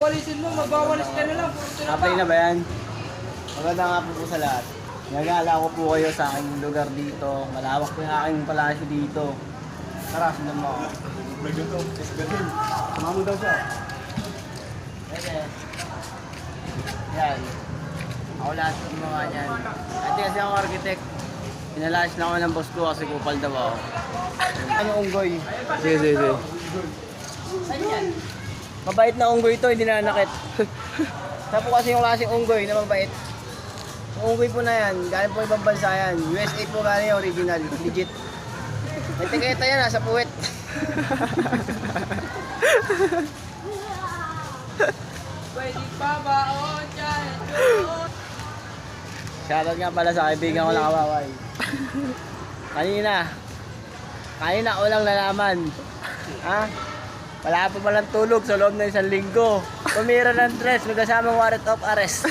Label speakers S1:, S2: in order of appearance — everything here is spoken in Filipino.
S1: walisin mo, magwawalis ka na lang.
S2: Apply na ba yan? Maganda nga po sa lahat. Nagala ko po kayo sa aking lugar dito. Malawak po yung aking palasyo dito. Tara, sundan mo ako. Sumama daw siya. Pwede. Yan. Ako lahat ng mga yan. Ate kasi ako architect. Pinalayas na ako ng boss ko kasi kupal daw ako. Ano unggoy? Sige. Saan yan? Mabait na unggoy ito, hindi nanakit. Sa po kasi yung klaseng unggoy na mabait. Yung unggoy po na yan, galing po ibang bansa yan. USA po galing original, legit. May tiketa yan, nasa puwet.
S1: Pwede pa ba o dyan?
S2: Shoutout nga pala sa kaibigan ko na kawaway. Kanina ko lang nalaman. Ha? Wala pa palang tulog sa loob ng 1 linggo. Tumira ng dress, may kasamang warrant of arrest.